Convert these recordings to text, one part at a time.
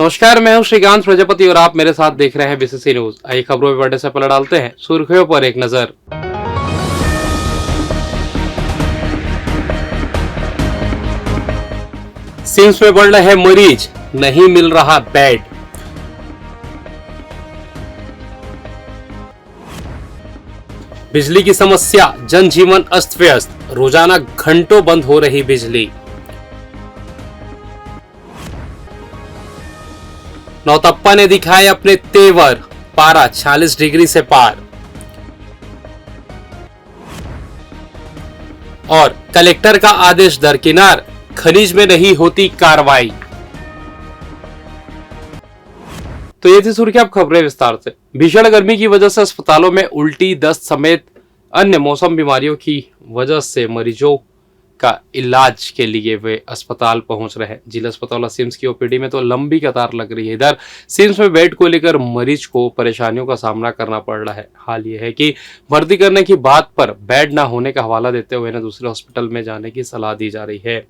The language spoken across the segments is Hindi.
नमस्कार, मैं हूं श्रीकांत प्रजापति और आप मेरे साथ देख रहे हैं बीसीसी न्यूज। आइए खबरों में बढ़ने से पहले डालते हैं सुर्खियों पर एक नजर। सिम्स में बढ़ रहे मरीज, नहीं मिल रहा बेड। बिजली की समस्या, जनजीवन अस्त व्यस्त, रोजाना घंटों बंद हो रही बिजली। नौतप्पा ने दिखाए अपने तेवर, पारा 40 डिग्री से पार। और कलेक्टर का आदेश दरकिनार, खनिज में नहीं होती कार्रवाई। तो ये थी सुर्खी, अब खबरें विस्तार से। भीषण गर्मी की वजह से अस्पतालों में उल्टी, दस्त समेत अन्य मौसम बीमारियों की वजह से मरीजों का इलाज के लिए वे अस्पताल पहुंच रहे हैं। जिला अस्पताल सिम्स की ओपीडी में तो लंबी कतार लग रही है। इधर सिम्स में बेड को लेकर मरीज को परेशानियों का सामना करना पड़ रहा है। हाल ये है कि भर्ती करने की बात पर बेड ना होने का हवाला देते हुए दूसरे हॉस्पिटल में जाने की सलाह दी जा रही है।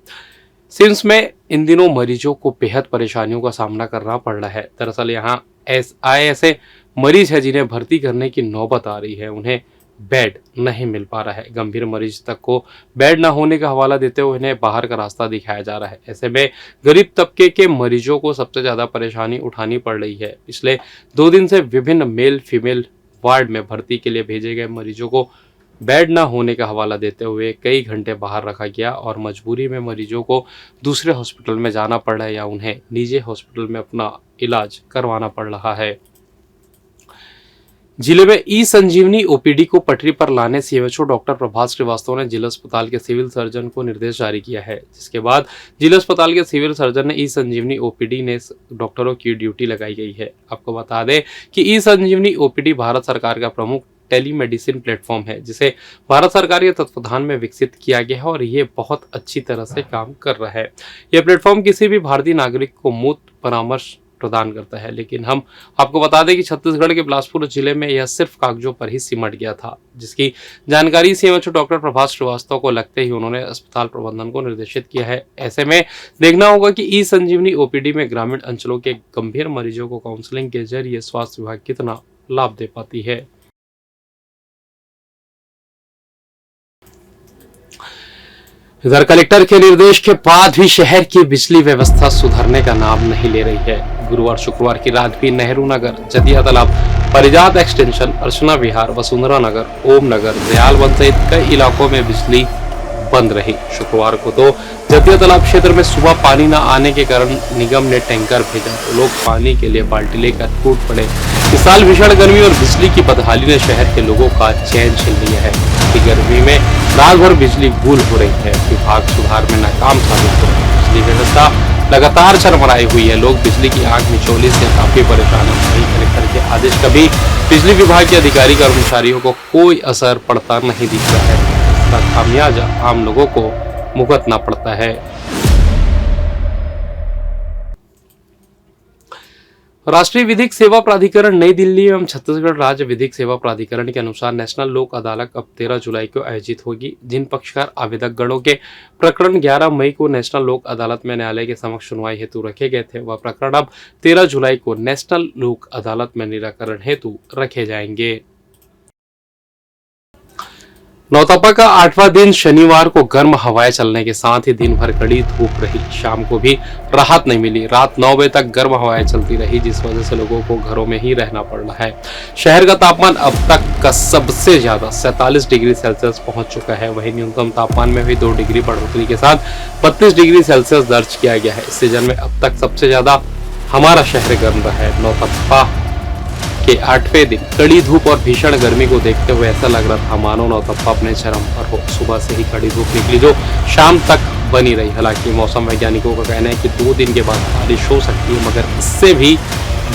सिम्स में इन दिनों मरीजों को बेहद परेशानियों का सामना करना पड़ रहा है। दरअसल यहाँ ऐसे मरीज है जिन्हें भर्ती करने की नौबत आ रही है, उन्हें बेड नहीं मिल पा रहा है। गंभीर मरीज तक को बेड न होने का हवाला देते हुए उन्हें बाहर का रास्ता दिखाया जा रहा है। ऐसे में गरीब तबके के मरीजों को सबसे ज्यादा परेशानी उठानी पड़ रही है। पिछले 2 दिन से विभिन्न मेल फीमेल वार्ड में भर्ती के लिए भेजे गए मरीजों को बेड न होने का हवाला देते हुए कई घंटे बाहर रखा गया और मजबूरी में मरीजों को दूसरे हॉस्पिटल में जाना पड़ रहा है या उन्हें निजी हॉस्पिटल में अपना इलाज करवाना पड़ रहा है। जिले में ई संजीवनी ओपीडी को पटरी पर लाने सीएमएचओ डॉक्टर प्रभात श्रीवास्तव ने जिला अस्पताल के सिविल सर्जन को निर्देश जारी किया है, जिसके बाद जिला अस्पताल के सिविल सर्जन ने ई संजीवनी ओपीडी ने डॉक्टरों की ड्यूटी लगाई गई है। आपको बता दें कि ई संजीवनी ओपीडी भारत सरकार का प्रमुख टेलीमेडिसिन प्लेटफॉर्म है, जिसे भारत सरकार के तत्वाधान में विकसित किया गया है और ये बहुत अच्छी तरह से काम कर रहा है। यह प्लेटफॉर्म किसी भी भारतीय नागरिक को मुफ्त परामर्श प्रदान करता है, लेकिन हम आपको बता दें कि छत्तीसगढ़ के बिलासपुर जिले में यह सिर्फ कागजों पर ही सिमट गया था, जिसकी जानकारी सीएमएचओ डॉक्टर प्रभात श्रीवास्तव को लगते ही उन्होंने अस्पताल प्रबंधन को निर्देशित किया है। ऐसे में देखना होगा कि ई संजीवनी ओपीडी में ग्रामीण अंचलों के गंभीर मरीजों को काउंसलिंग के जरिए स्वास्थ्य विभाग कितना लाभ दे पाती है। इधर कलेक्टर के निर्देश के बाद भी शहर की बिजली व्यवस्था सुधरने का नाम नहीं ले रही है। गुरुवार शुक्रवार की रात भी नेहरू नगर, जदिया तालाब, परिजात एक्सटेंशन, अर्चना विहार, वसुंधरा नगर, ओम नगर, दयालवन सहित कई इलाकों में बिजली बंद रही। शुक्रवार को तो जदिया तालाब क्षेत्र में सुबह पानी न आने के कारण निगम ने टैंकर भेजा तो लोग पानी के लिए बाल्टी लेकर टूट पड़े। इस साल भीषण गर्मी और बिजली की बदहाली ने शहर के लोगों का चैन छीन लिया है। गर्मी में रात भर बिजली गुल हो रही है। विभाग सुधार में नाकाम साबित हो रहा है। बिजली व्यवस्था लगातार चरमराई हुई है। लोग बिजली की आग मिचौली से काफी परेशान हैं। वहीं कलेक्टर के आदेश का भी बिजली विभाग के अधिकारी कर्मचारियों को कोई असर पड़ता नहीं दिख रहा है। इसका खामियाजा आम लोगों को भुगतना पड़ता है। राष्ट्रीय विधिक सेवा प्राधिकरण नई दिल्ली एवं छत्तीसगढ़ राज्य विधिक सेवा प्राधिकरण के अनुसार नेशनल लोक अदालत अब 13 जुलाई को आयोजित होगी। जिन पक्षकार आवेदक गणों के प्रकरण 11 मई को नेशनल लोक अदालत में न्यायालय के समक्ष सुनवाई हेतु रखे गए थे, वह प्रकरण अब 13 जुलाई को नेशनल लोक अदालत में निराकरण हेतु रखे जाएंगे। नौतपा का 8वां दिन शनिवार को गर्म हवाएं चलने के साथ ही दिन भर कड़ी धूप रही। शाम को भी राहत नहीं मिली। रात 9 बजे तक गर्म हवाएं चलती रही, जिस वजह से लोगों को घरों में ही रहना पड़ रहा है। शहर का तापमान अब तक का सबसे ज्यादा 47 डिग्री सेल्सियस पहुंच चुका है। वहीं न्यूनतम तापमान में भी 2 डिग्री बढ़ोतरी के साथ 32 डिग्री सेल्सियस दर्ज किया गया है। इस सीजन में अब तक सबसे ज्यादा हमारा शहर गर्म रहा है। नौतपा के 8वें दिन कड़ी धूप और भीषण गर्मी को देखते हुए ऐसा लग रहा था मानो नौतपा अपने चरम पर हो। सुबह से ही कड़ी धूप निकली जो शाम तक बनी रही। हालांकि मौसम वैज्ञानिकों का कहना है कि 2 दिन के बाद बारिश हो सकती है, मगर इससे भी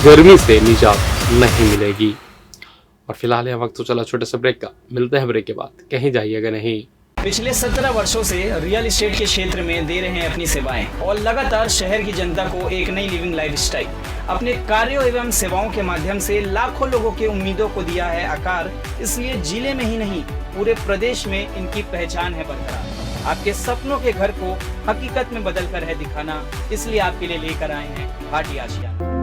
गर्मी से निजात नहीं मिलेगी। और फिलहाल यह वक्त तो चला छोटे से ब्रेक का। मिलते हैं ब्रेक के बाद, कहीं जाइएगा नहीं। पिछले 17 वर्षों से रियल एस्टेट के क्षेत्र में दे रहे हैं अपनी सेवाएं और लगातार शहर की जनता को एक नई लिविंग लाइफस्टाइल। अपने कार्यों एवं सेवाओं के माध्यम से लाखों लोगों की उम्मीदों को दिया है आकार। इसलिए जिले में ही नहीं पूरे प्रदेश में इनकी पहचान है बरकरार। आपके सपनों के घर को हकीकत में बदल कर है दिखाना, इसलिए आपके लिए लेकर आए हैं भाटी आशिया।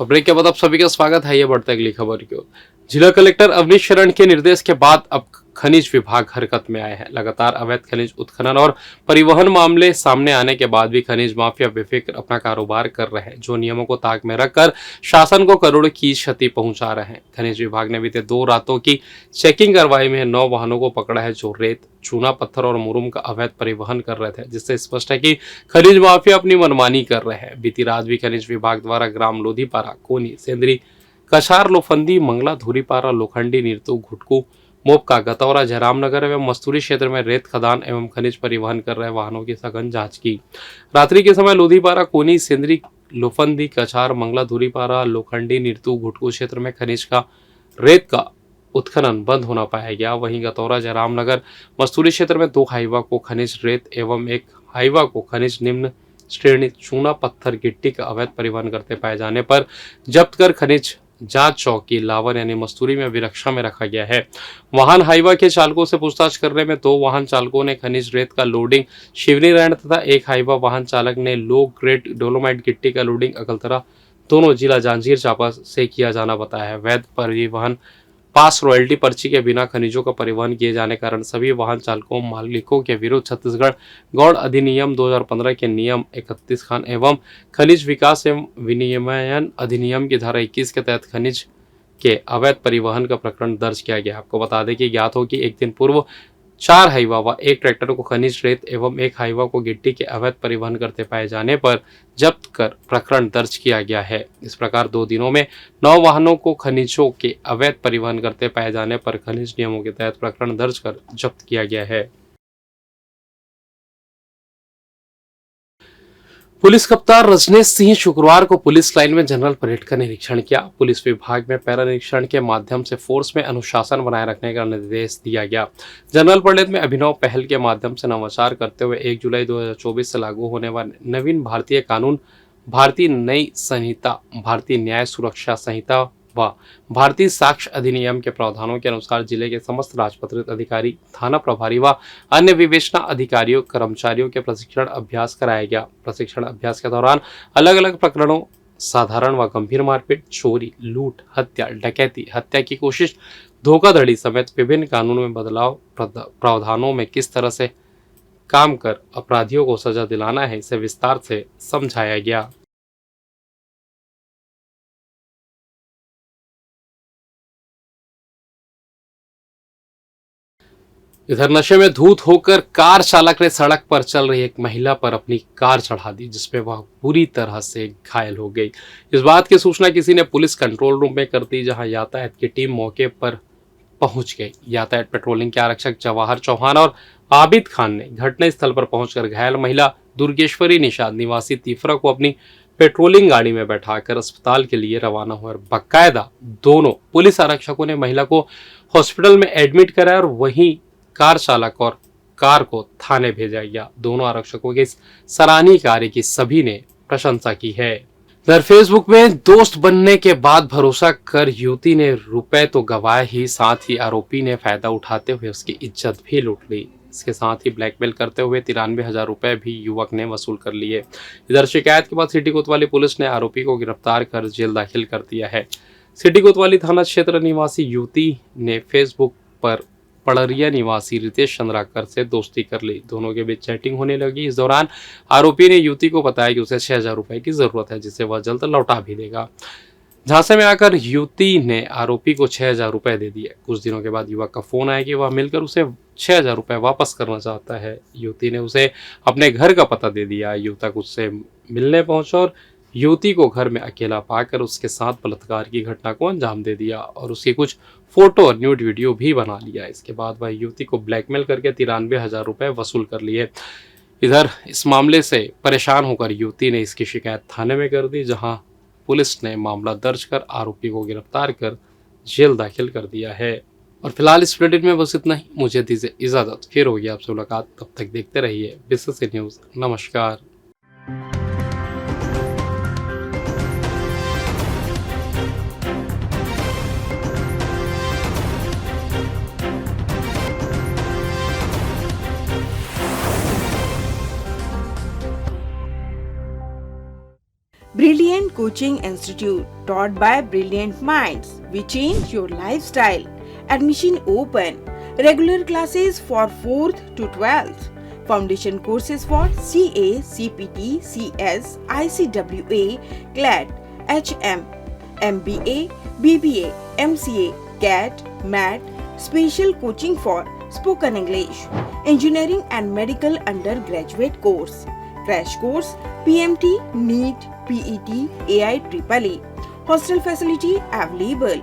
और ब्रेक के बाद आप सभी का स्वागत है। ये बढ़ता है अगली खबर की ओर। जिला कलेक्टर अवनीश शरण के निर्देश के बाद अब खनिज विभाग हरकत में आए हैं। लगातार अवैध खनिज उत्खनन और परिवहन मामले सामने आने के बाद भी खनिज माफिया बेफिक्र अपना कारोबार कर रहे हैं, जो नियमों को ताक में रखकर शासन को करोड़ों की क्षति पहुंचा रहे हैं। खनिज विभाग ने बीते 2 रातों की चेकिंग कार्रवाई में 9 वाहनों को पकड़ा है, जो रेत, चूना पत्थर और मुरुम का अवैध परिवहन कर रहे थे, जिससे स्पष्ट है कि खनिज माफिया अपनी मनमानी कर रहे हैं। बीती रात भी खनिज विभाग द्वारा ग्राम लोधीपारा, कोनी, सेंद्री, कछार, लोफंदी, मंगला, धुरीपारा, लोखंडी, नीरतू, घुटकू, मोपका, गतौरा, जयराम नगर एवं मस्तूरी क्षेत्र में रेत खदान एवं खनिज परिवहन कर रहे वाहनों की सघन जांच की। रात्रि के समय लोधीपारा, कोनी, सेंद्री, लोफंदी, कछार, मंगला, धुरीपारा, लोखंडी, नीरतू, घुटकू क्षेत्र में खनिज का रेत का उत्खनन बंद होना पाया गया। वहीं गतौरा, जयराम नगर, मस्तूरी क्षेत्र में 2 हाईवा को खनिज रेत एवं 1 हाईवा को खनिज निम्न श्रेणी चूना पत्थर गिट्टी का अवैध परिवहन करते पाए जाने पर जब्त कर खनिज जांच चौकी लावर यानी मस्तूरी में विरक्षा में रखा गया है। वाहन हाईवा के चालकों से पूछताछ करने में 2 वाहन चालकों ने खनिज रेत का लोडिंग शिवनी रैण तथा 1 हाईवा वाहन चालक ने लो ग्रेड डोलोमाइट गिट्टी का लोडिंग अकलतरा, दोनों जिला जांजगीर चांपा से किया जाना बताया है। वैध परिवहन पास रॉयल्टी पर्ची के बिना खनिजों का परिवहन किए जाने कारण सभी वाहन चालकों मालिकों के विरुद्ध छत्तीसगढ़ गौड़ अधिनियम 2015 के नियम 31 खान एवं खनिज विकास एवं विनियमन अधिनियम की धारा 21 के तहत खनिज के अवैध परिवहन का प्रकरण दर्ज किया गया। आपको बता दें कि ज्ञात हो कि एक दिन पूर्व 4 हाईवा व 1 ट्रैक्टर को खनिज रेत एवं 1 हाईवा को गिट्टी के अवैध परिवहन करते पाए जाने पर जब्त कर प्रकरण दर्ज किया गया है। इस प्रकार 2 दिनों में 9 वाहनों को खनिजों के अवैध परिवहन करते पाए जाने पर खनिज नियमों के तहत प्रकरण दर्ज कर जब्त किया गया है। पुलिस कप्तान रजनेश सिंह शुक्रवार को पुलिस लाइन में जनरल परेड का निरीक्षण किया। पुलिस विभाग में पैरा निरीक्षण के माध्यम से फोर्स में अनुशासन बनाए रखने का निर्देश दिया गया। जनरल परेड में अभिनव पहल के माध्यम से नवाचार करते हुए 1 जुलाई 2024 से लागू होने वाले नवीन भारतीय कानून, भारतीय न्याय संहिता, भारतीय न्याय सुरक्षा संहिता व भारतीय साक्ष्य अधिनियम के प्रावधानों के अनुसार जिले के समस्त राजपत्रित अधिकारी, थाना प्रभारी व अन्य विवेचना अधिकारियों, कर्मचारियों के प्रशिक्षण अभ्यास कराया गया। प्रशिक्षण अभ्यास के दौरान अलग अलग प्रकरणों, साधारण व गंभीर मारपीट, चोरी, लूट, हत्या, डकैती, हत्या की कोशिश, धोखाधड़ी समेत विभिन्न कानूनों में बदलाव प्रावधानों में किस तरह से काम कर अपराधियों को सजा दिलाना है, इसे विस्तार से समझाया गया। इधर नशे में धूत होकर कार चालक ने सड़क पर चल रही एक महिला पर अपनी कार चढ़ा दी, जिसमें वह बुरी तरह से घायल हो गई। इस बात की सूचना किसी ने पुलिस कंट्रोल रूम में कर दी, जहां यातायात की टीम मौके पर पहुंच गई। यातायात पेट्रोलिंग के आरक्षक जवाहर चौहान और आबिद खान ने घटनास्थल पर पहुंचकर घायल महिला दुर्गेश्वरी निषाद निवासी तीफरा को अपनी पेट्रोलिंग गाड़ी में बैठाकर अस्पताल के लिए रवाना हुआ। बाकायदा दोनों पुलिस आरक्षकों ने महिला को हॉस्पिटल में एडमिट कराया और वहीं कार चालक और कार को थाने भेजा गया। दोनों आरक्षकों के इस सराहनीय कार्य की सभी ने प्रशंसा की है। इधर फेसबुक में दोस्त बनने के बाद भरोसा कर युवती ने रुपए तो गंवाए ही, साथ ही आरोपी ने फायदा उठाते हुए उसकी इज्जत भी लूट ली। इसके साथ ही ब्लैकमेल करते हुए 93,000 रुपए भी युवक ने वसूल कर लिए। इधर शिकायत के बाद सिटी कोतवाली पुलिस ने आरोपी को गिरफ्तार कर जेल दाखिल कर दिया है। सिटी कोतवाली थाना क्षेत्र निवासी युवती ने फेसबुक पर पड़रिया निवासी रितेश चंद्राकर से दोस्ती कर ली। दोनों के बीच चैटिंग होने लगी। इस दौरान आरोपी ने युवती को बताया कि उसे 6,000 रुपए की जरूरत है, जिसे वह जल्द लौटा भी देगा। झांसे में आकर युवती ने आरोपी को 6,000 रुपए दे दिए। कुछ दिनों के बाद युवक का फोन आया कि वह मिलकर उसे 6,000 रुपए वापस करना चाहता है। युवती ने उसे अपने घर का पता दे दिया। युवक उससे मिलने पहुंचा और युवती को घर में अकेला पाकर उसके साथ बलात्कार की घटना को अंजाम दे दिया और उसकी कुछ फोटो और न्यूड वीडियो भी बना लिया। इसके बाद वह युवती को ब्लैकमेल करके 93,000 रुपए वसूल कर लिए। इधर इस मामले से परेशान होकर युवती ने इसकी शिकायत थाने में कर दी, जहां पुलिस ने मामला दर्ज कर आरोपी को गिरफ्तार कर जेल दाखिल कर दिया है। और फिलहाल इस बुलेटिन में बस इतना ही। मुझे दीजिए इजाजत, फिर होगी आपसे मुलाकात। तब तक देखते रहिए बीसीसी न्यूज। नमस्कार। Brilliant Coaching Institute, taught by brilliant minds. We change your lifestyle. Admission open. Regular classes for 4th to 12th. Foundation courses for CA, CPT, CS, ICWA, CLAT, HM, MBA, BBA, MCA, CAT, MAT, special coaching for spoken English, engineering and medical undergraduate course, crash course, PMT, NEET, PET, AIEEE. Hostel facility available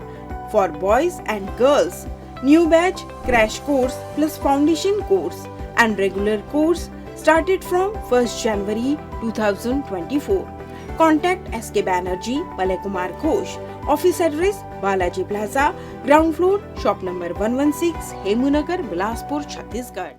for boys and girls. New batch, crash course plus foundation course and regular course started from 1st January 2024. Contact SK Banerjee, Palay Kumar Ghosh. Office address Balaji Plaza, ground floor, shop number 116, Hemunagar, Bilaspur, Chhattisgarh.